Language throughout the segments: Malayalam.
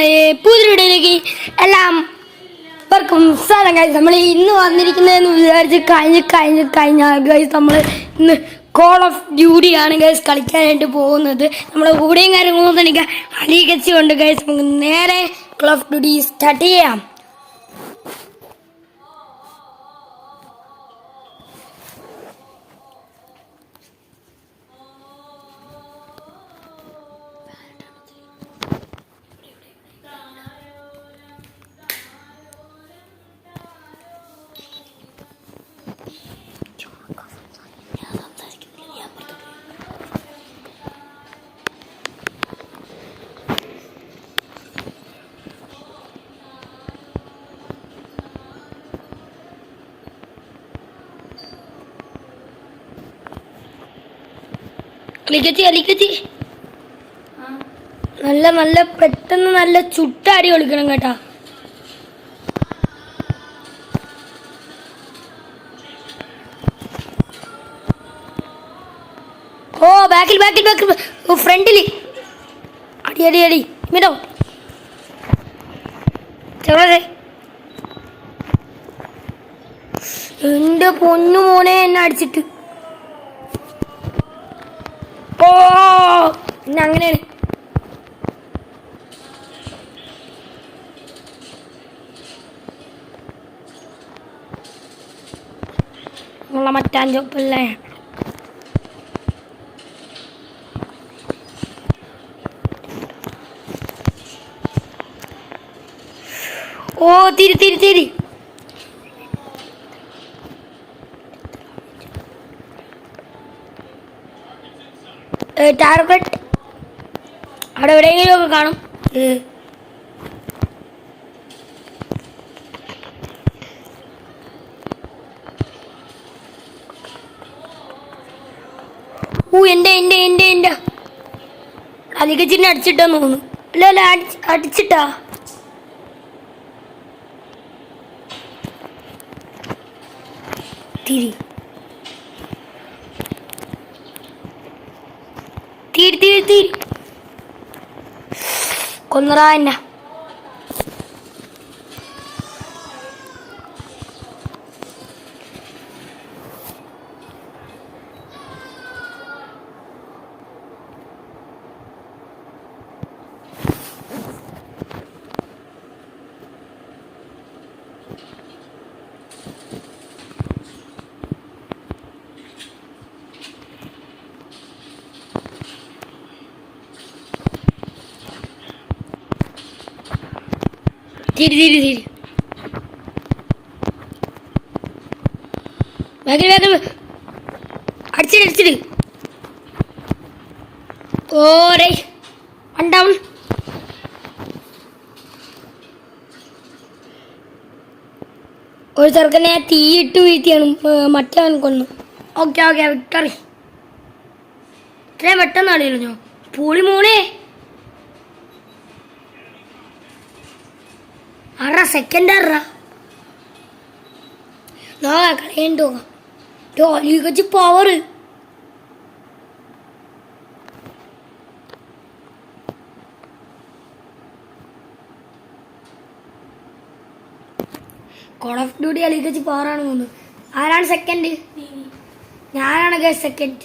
നമ്മുടെ പുതിയ വീഡിയോയിലേക്ക് എല്ലാവർക്കും സ്വാഗതം. ഗൈസ്, നമ്മൾ ഇന്ന് വന്നിരിക്കുന്നതെന്ന് വിചാരിച്ച് കഴിഞ്ഞാൽ ഗൈസ് നമ്മൾ ഇന്ന് കോൾ ഓഫ് ഡ്യൂട്ടി ആണ് ഗൈസ് കളിക്കാനായിട്ട് പോകുന്നത്. നമ്മളെ കൂടെയും കാര്യങ്ങളൊന്നും എനിക്ക് അറിയിച്ചുകൊണ്ട് ഗൈസ് നമുക്ക് നേരെ കോൾ ഓഫ് ഡ്യൂട്ടി സ്റ്റാർട്ട് ചെയ്യാം. കളിക്കത്തി നല്ല പെട്ടെന്ന് നല്ല ചുട്ടാടി കളിക്കണം കേട്ടാ. ഓ ബാക്കിൽ ഫ്രണ്ടില് അടി മിടോ ചെറുതെ. എന്റെ പൊന്നു മോനെ എന്നെ അടിച്ചിട്ട്. ഓ പിന്നെ അങ്ങനെയാണ്. നമ്മളെ മറ്റാൻ ചോപ്പല്ലേ. ഓ തിരി ടാർഗറ്റ് അവിടെ എവിടെയെങ്കിലും ഒക്കെ കാണും. എന്റെ അധികം ചിന്ന അടിച്ചിട്ടെന്ന് തോന്നുന്നു. അല്ല അടിച്ചിട്ടാ. തിരി കൊന്നറാ എന്നെ. തിരി അടിച്ചിട്ട് ഓരേ ഡൗൺ. ഒരു ചെറുക്കനെ തീയിട്ട് വീഴ്ത്തിയാണ് മറ്റവൻ കൊന്നു. Okay victory. ഇത്രയും പെട്ടെന്ന് അറിയില്ലോ പൂളി മോളെ. 6 സെക്കൻഡ് കളയണ്ടോ ജോലിച്ച് പവർ. കോൾ ഓഫ് ഡ്യൂട്ടി കളിച്ച് പവറാണ് തോന്നുന്നു. ആരാണ് സെക്കൻഡ്? ഞാനാണ് സെക്കൻഡ്.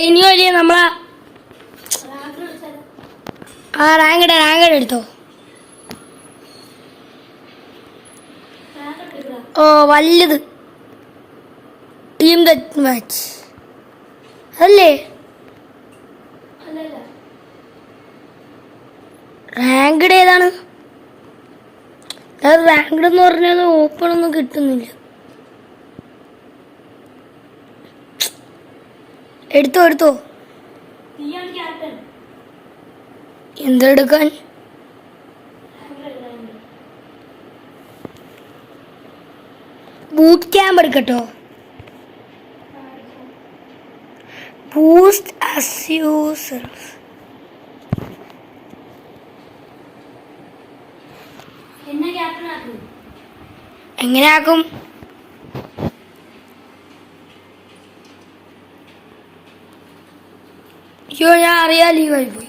ഇനി വഴി നമ്മളെ റാങ്കഡ് എടുത്തോ. ഓ വലുത് ടീം ഡെത്ത് മാച്ച് അല്ലേ? റാങ്കഡ് ഏതാണ്? റാങ്കഡ് എന്ന് പറഞ്ഞത് ഓപ്പൺ ഒന്നും കിട്ടുന്നില്ല. എടുത്തോ എന്തെടുക്കാൻ? ബൂട്ട് ക്യാമ്പ് എടുക്കട്ടോ. Boost as users. എങ്ങനെ ആക്കും? അയ്യോ ഞാൻ അറിയാൻ ലീവായി പോയി.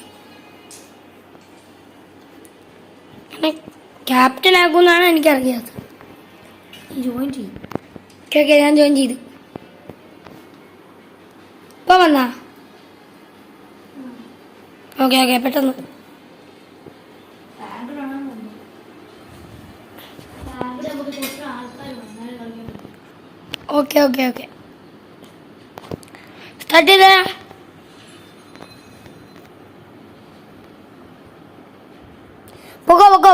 ക്യാപ്റ്റൻ ആക്കുമെന്നാണ് എനിക്കറിയാത്തത്. ജോയിൻ ചെയ്യും. ഓക്കെ ഓക്കെ ഞാൻ ജോയിൻ ചെയ്തു. ഇപ്പം വന്നാ ഓക്കെ ഓക്കെ പെട്ടെന്ന്. ഓക്കെ ഓക്കെ ഓക്കെ സ്റ്റാർട്ട് ചെയ്തേ. പൊക്കോ പൊക്കോ.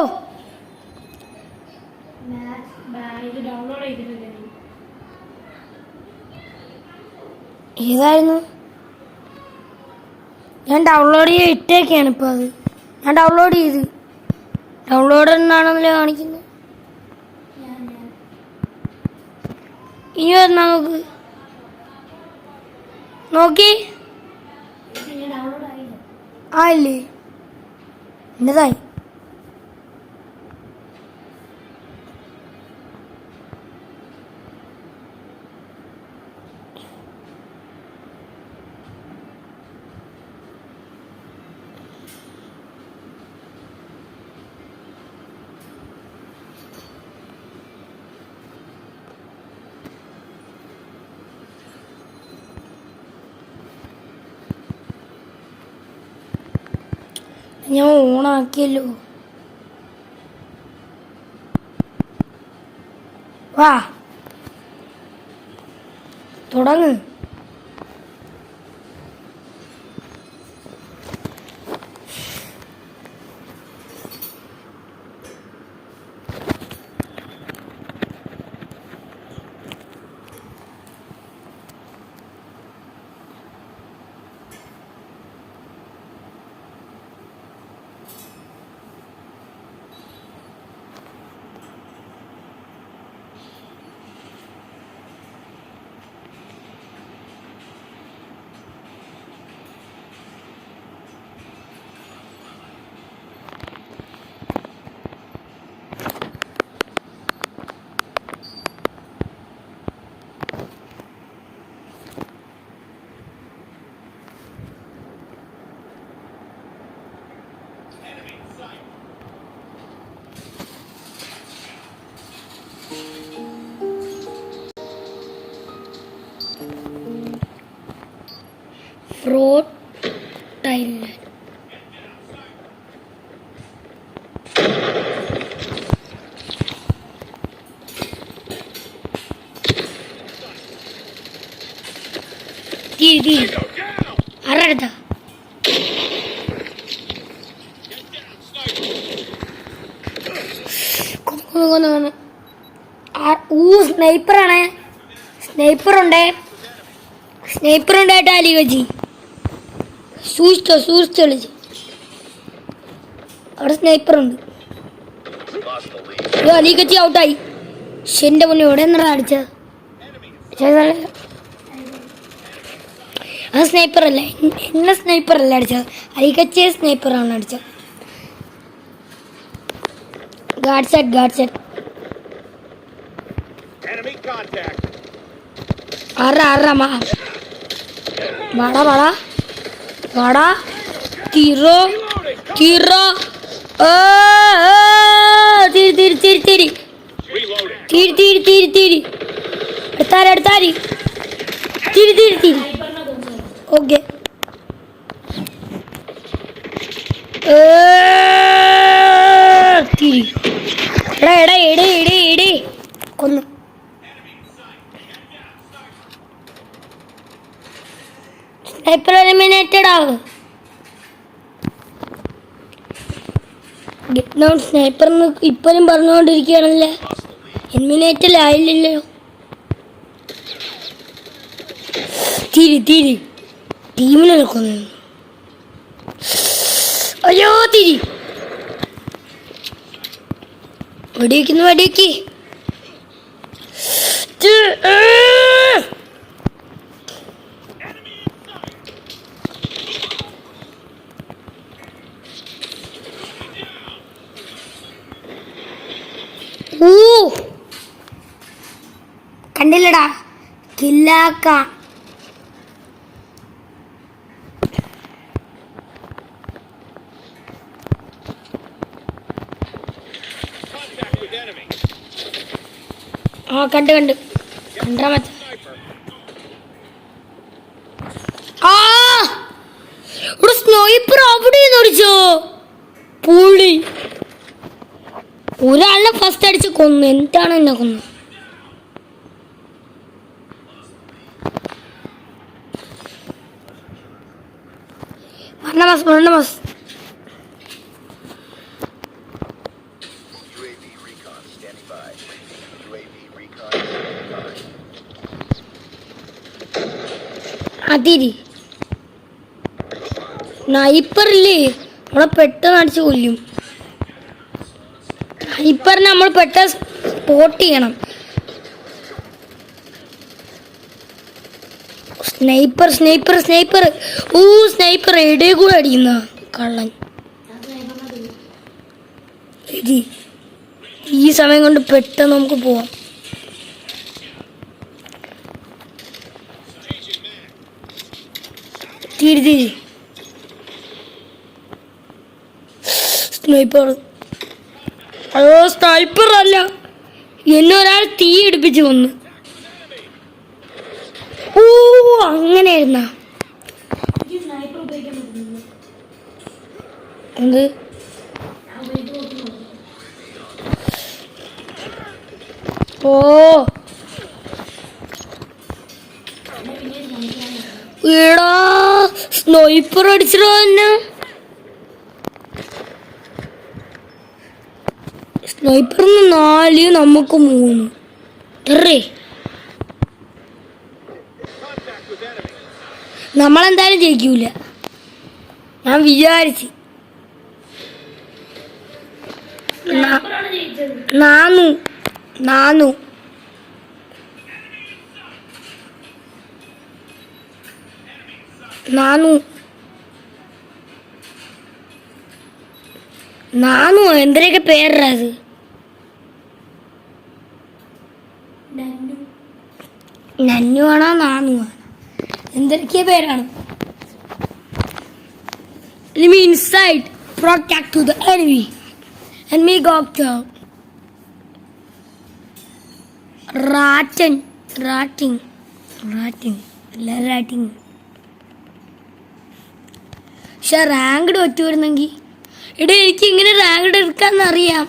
ഏതായിരുന്നു ഞാൻ ഡൗൺലോഡ് ചെയ്ത് ഇട്ടേക്കാണ് ഇപ്പോൾ. അത് ഞാൻ ഡൗൺലോഡ് ചെയ്ത് ഡൗൺലോഡ് എന്നാണെന്നല്ലേ കാണിക്കുന്നത്. ഇനി വരുന്ന നോക്കി ആയില്ലേ എന്നതായി. ഞാൻ ഓണാക്കിയല്ലോ. വാ തുടങ്ങ്. ഫ്രോഡ് ടൈലർ തീരി തീരി ആരെടുത്ത സ്നൈപ്പറാണ്. സ്നൈപ്പറുണ്ടായിട്ട് അലി കച്ചി സൂക്ഷിച്ചോ കളിച്ച്. അവിടെ സ്നൈപ്പറുണ്ട്. അലി കച്ചി ഔട്ടായി. എൻ്റെ മുന്നേ ഇവിടെ എന്നാ അടിച്ചത്? അത് സ്നൈപ്പറല്ല, എന്നെ സ്നൈപ്പറല്ല അടിച്ചത്, അലി കച്ചിയെ സ്നൈപ്പറാണ് അടിച്ചത്. ഗാർഡ് സെറ്റ് വാടാ തീറോ തിരി എടുത്താരി തിരി ഓക്കെ. തിരി എടേ കൊന്നു. സ്നൈപ്പർ എലിമിനേറ്റഡ് ആവും. ഗെറ്റ് ഡൗൺ സ്നൈപ്പറിന് ഇപ്പോഴും പറഞ്ഞുകൊണ്ടിരിക്കുകയാണല്ലേ. എലിമിനേറ്റഡ് ആയില്ലല്ലോ. തിരി ടീമിനെ കൊന്നു. അയ്യോ തിരി വെടിവെക്കി. കണ്ടില്ലടാ കില്ലാക്ക. ആ കണ്ട് കണ്ടാ മച്ച. ആ ഇവിടെ സ്നൈപ്പർ അവിടെ അടിച്ചോ പുള്ളി. ഒരാളിനെ ഫസ്റ്റ് അടിച്ച് കൊന്നു. എന്താണ് എന്നെ കൊന്നു? മരണ ബസ് അതിരി സ്നൈപ്പറില്ലേ നമ്മളെ പെട്ടെന്ന് അടിച്ച് കൊല്ലും. സ്നൈപ്പറിനെ നമ്മൾ പെട്ടെന്ന് സ്പോട്ട് ചെയ്യണം. സ്നൈപ്പർ ഓ സ്നൈപ്പർ എടേ കൂടെ അടിക്കുന്ന കള്ളൻ. ഈ സമയം കൊണ്ട് പെട്ടെന്ന് നമുക്ക് പോവാം. തിരി സ്നൈപ്പർ. അയ്യോ സ്നൈപ്പർ അല്ല, എന്നെ ഒരാൾ തീ എടുപ്പിച്ച് കൊന്നു. ഓ അങ്ങനെയായിരുന്ന എന്ത്? ഓ എടാ സ്നൈപ്പർ അടിച്ചിട്ടോ തന്നെ. സ്നൈപ്പറിന് 4 നമുക്ക് 3. നമ്മളെന്തായാലും ജയിക്കൂല ഞാൻ വിചാരിച്ച്. 4 എന്തിനൊക്കെ പേരാ അത്? നന്നു ആണോ 4 ആണോ? എന്തൊക്കെയാ പേരാണ്? Enemy inside, protect to the enemy. Enemy got killed. Ratting. പക്ഷെ റാങ്ക്ഡ് പറ്റു വരുന്നെങ്കിൽ എടാ എനിക്ക് ഇങ്ങനെ റാങ്ക്ഡ് എടുക്കാന്നറിയാം.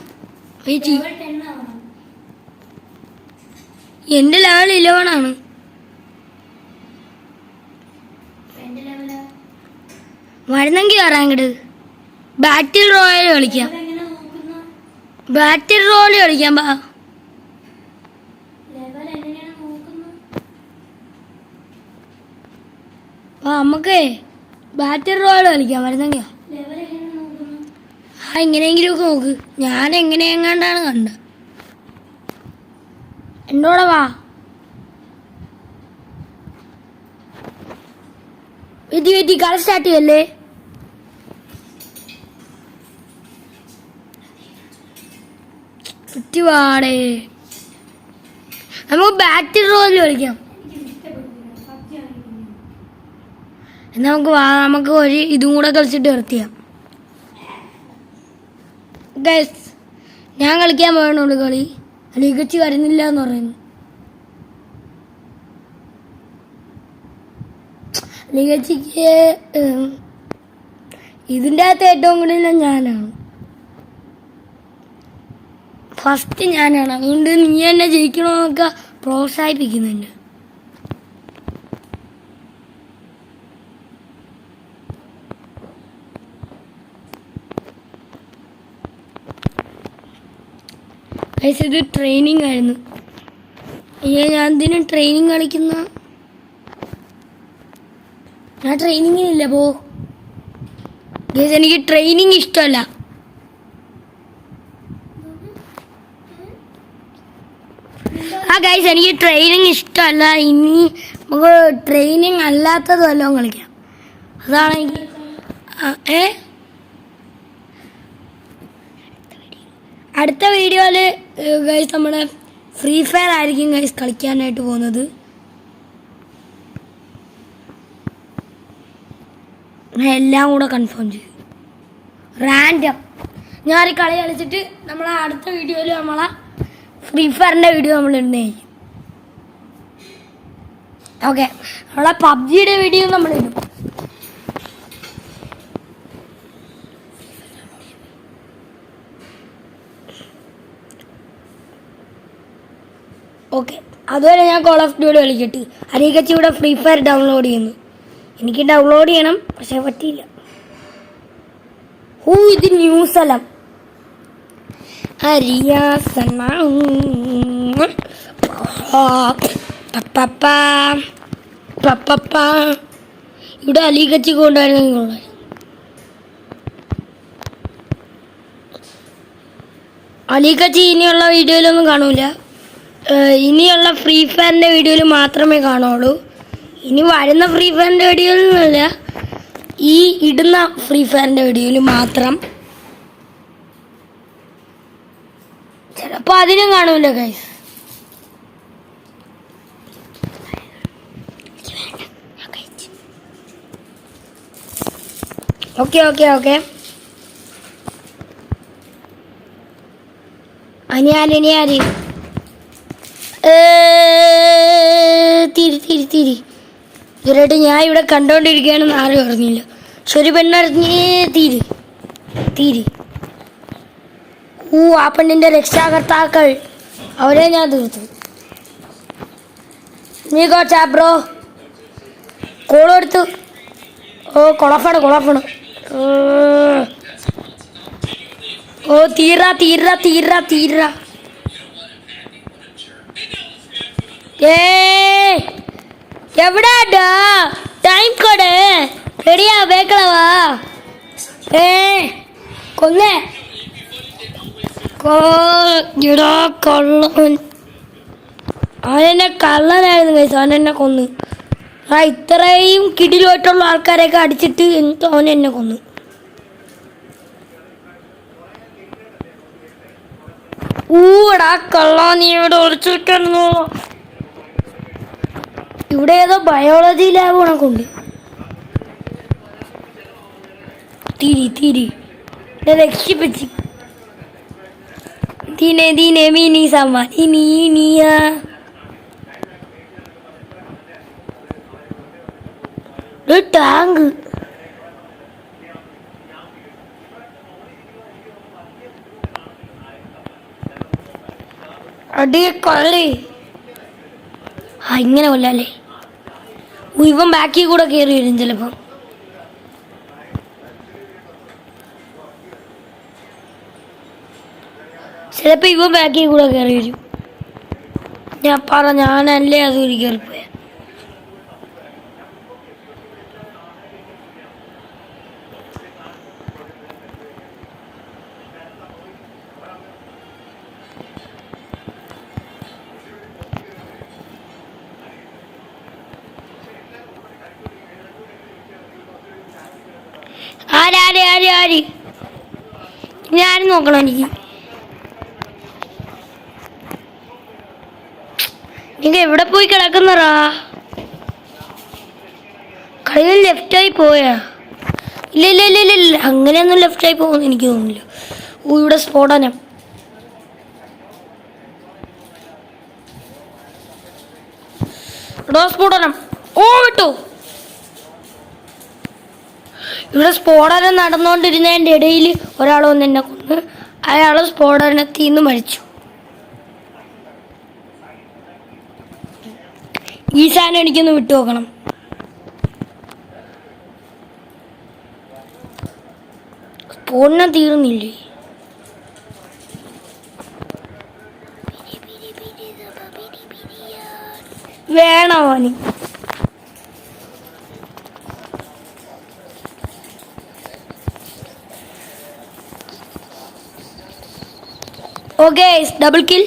എൻ്റെ ലെവൽ 11 ആണ്. വരുന്നെങ്കിൽ റാങ്ക്ഡ് ബാറ്റിൽ റോയൽ കളിക്കാം. ബാ നമുക്ക് ബാറ്റിൽ റോയൽ കളിക്കാം. വരുന്നെങ്കിൽ എങ്ങനെയെങ്കിലും ഒക്കെ നോക്ക്. ഞാൻ എങ്ങനെയെങ്ങാണ്ടാണ് കണ്ട. എന്നോടെ വാ. വെറ്റി കളി സ്റ്റാർട്ട് ചെയ്യല്ലേ? ചുറ്റിവാടേ നമുക്ക് ബാറ്റിൽ റോയൽ കളിക്കാം. എന്നാ നമുക്ക് ഒരു ഇതും കൂടെ കളിച്ചിട്ട് നിർത്തിയാം. ഗൈസ് ഞാൻ കളിക്കാൻ പോകണുള്ളൂ കളി. ലീഗച്ചി വരുന്നില്ല എന്ന് പറയുന്നു. ലീഗച്ചിക്ക് ഇതിൻ്റെ അകത്ത് ഏറ്റവും കൂടുതൽ ഞാനാണ്. ഫസ്റ്റ് ഞാനാണ്. അതുകൊണ്ട് നീ എന്നെ ജയിക്കണമെന്നൊക്കെ പ്രോത്സാഹിപ്പിക്കുന്നുണ്ട്. ഇത് ട്രെയിനിങ് ആയിരുന്നു. ഞാൻ എന്തിനും ട്രെയിനിങ് കളിക്കുന്ന? ഞാൻ ട്രെയിനിങ്ങിനില്ല പോ. എനിക്ക് ട്രെയിനിങ് ഇഷ്ടമല്ല. ഗൈസ് എനിക്ക് ട്രെയിനിങ് ഇഷ്ടമല്ല. ഇനി നമുക്ക് ട്രെയിനിങ് അല്ലാത്തത് വല്ലതും കളിക്കാം. അതാണ് എനിക്ക്. അടുത്ത വീഡിയോയിൽ ഗൈസ് നമ്മുടെ ഫ്രീ ഫയർ ആയിരിക്കും ഗൈസ് കളിക്കാനായിട്ട് പോകുന്നത്. എല്ലാം കൂടെ കൺഫേം ചെയ്തു. റാൻഡം ഞാൻ കളി കളിച്ചിട്ട് നമ്മളെ അടുത്ത വീഡിയോയിൽ നമ്മളെ ഫ്രീ ഫയറിൻ്റെ വീഡിയോ നമ്മൾ ഇടുന്നതായിരിക്കും. ഓക്കെ, നമ്മളെ പബ്ജിയുടെ വീഡിയോ നമ്മൾ ഇടും. ഓക്കെ, അതുവരെ ഞാൻ കോൾ ഓഫ് ഡ്യൂട്ടി കളിക്കട്ടെ. അരീകച്ചി ഇവിടെ ഫ്രീ ഫയർ ഡൗൺലോഡ് ചെയ്യുന്നു. എനിക്ക് ഡൗൺലോഡ് ചെയ്യണം, പക്ഷെ പറ്റിയില്ല. ഇത് ന്യൂ സ്ഥലം. ഇവിടെ അലീകച്ചി കൊണ്ടായിരുന്നു. അലീകച്ചി ഇനിയുള്ള വീഡിയോയിലൊന്നും കാണൂല. ഇനിയുള്ള ഫ്രീ ഫയറിൻ്റെ വീഡിയോയിൽ മാത്രമേ കാണുള്ളൂ. ഇനി വരുന്ന ഫ്രീ ഫയറിൻ്റെ വീഡിയോയിലൊന്നുമില്ല, ഈ ഇടുന്ന ഫ്രീ ഫയറിൻ്റെ വീഡിയോയിൽ മാത്രം. ചിലപ്പോൾ അതിനും കാണൂല ഗൈസ്. ഓക്കെ ഓക്കെ ഓക്കെ, ഇനി തിരി ഇവരായിട്ട് ഞാൻ ഇവിടെ കണ്ടോണ്ടിരിക്കുകയാണെന്ന് ആരും അറിഞ്ഞില്ല. ശരി പെണ്ണറിഞ്ഞേ തീരി. ആ പെണ്ണിൻ്റെ രക്ഷാകർത്താക്കൾ അവരെ ഞാൻ തീർത്തു. നീ കോച്ചാ ബ്രോ കോൾ എടുത്തു. കൊളഫാണ്. തീര. എവിടാ ടൈം കോഡ് റെഡിയാ, വേക്കളവാ. കൊന്നേ കള്ളൻ. അവനെന്നെ കള്ളനായിരുന്നു കഴിച്ചു, അവനെന്നെ കൊന്നു. ഇത്രയും കിടിലുമായിട്ടുള്ള ആൾക്കാരെയൊക്കെ അടിച്ചിട്ട് എന്നിട്ട് അവനെന്നെ കൊന്നു. ഊടാ കള്ള, നീ ഇവിടെ ഒളിച്ചു വെക്കുന്നു. ഇവിടെ ഏതോ ബയോളജി ലാബ് കണക്കുണ്ട്. തിരി രക്ഷിപ്പിച്ച് ദീനെ മീനി സമ്മ നീയാ. ഒരു ടാങ്ക്. അടി കളി. ഇങ്ങനെ കൊല്ലല്ലേ. ഇവൻ ബാക്കിൽ കൂടെ കയറി വരും ചിലപ്പം. ഇവൻ ബാക്കിൽ കൂടെ കയറി വരും. ഞാനല്ലേ അതൊരു കയറിപ്പോയ. ആര് ഞാൻ നോക്കണം. എനിക്ക് എവിടെ പോയി കിടക്കുന്നറാ? കളിയിൽ ലെഫ്റ്റായി പോയാ? ഇല്ല, അങ്ങനെയൊന്നും ലെഫ്റ്റായി പോകുന്നു എനിക്ക് തോന്നുന്നില്ല. ഇവിടെ സ്ഫോടനം. വിട്ടോ. ഇവിടെ സ്ഫോടനം നടന്നുകൊണ്ടിരുന്നതിൻ്റെ ഇടയിൽ ഒരാൾ വന്ന് എന്നെ കൊന്ന്. അയാൾ സ്ഫോടനത്തിൽ നിന്ന് മരിച്ചു. ഈ സാധനം എനിക്കൊന്ന് വിട്ടു നോക്കണം. സ്ഫോടനം തീർന്നില്ലേ? വേണോ അവന്? Okay, double kill.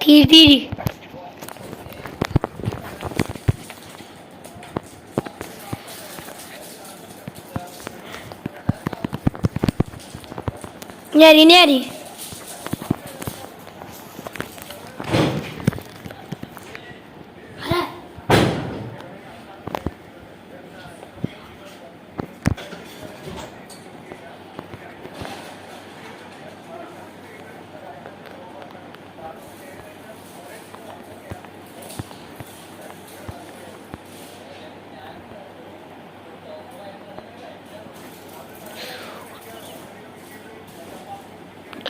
തിരി ഞാരി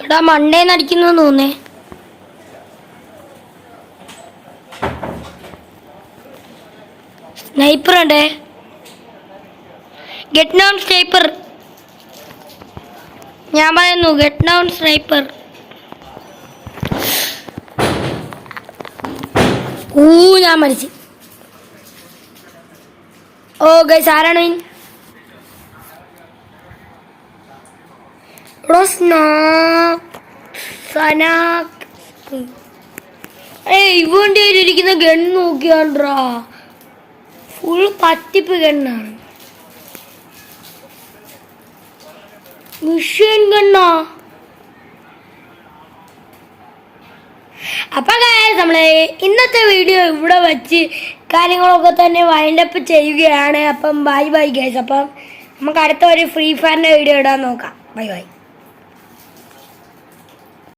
എടാ മണ്ടേന്ന് അടിക്കുന്നു തോന്നേ. സ്നൈപ്പർ ഉണ്ട്. Get down sniper. ഞാൻ പറയുന്നു ഗെറ്റ് ഡൗൺ സ്നൈപ്പർ. ഞാൻ മരിച്ചു. ഓ ഗൈസ് ആരാണ് മീൻ? ഇവന്റെ ഇരിക്കുന്ന ഗൺ നോക്കിയാണ്ടാ, ഫുൾ പറ്റിപ്പ് ഗണ്ണാണ്. മിഷൻ ഗണ്ണാ. അപ്പൊ നമ്മളെ ഇന്നത്തെ വീഡിയോ ഇവിടെ വെച്ച് കാര്യങ്ങളൊക്കെ തന്നെ വൈൻഡപ്പ് ചെയ്യുകയാണ്. അപ്പം ബൈ ബൈ ഗൈസ്. അപ്പം നമുക്ക് അടുത്ത ഒരു ഫ്രീ ഫയറിന്റെ വീഡിയോ ഇടാൻ നോക്കാം. Bye bye.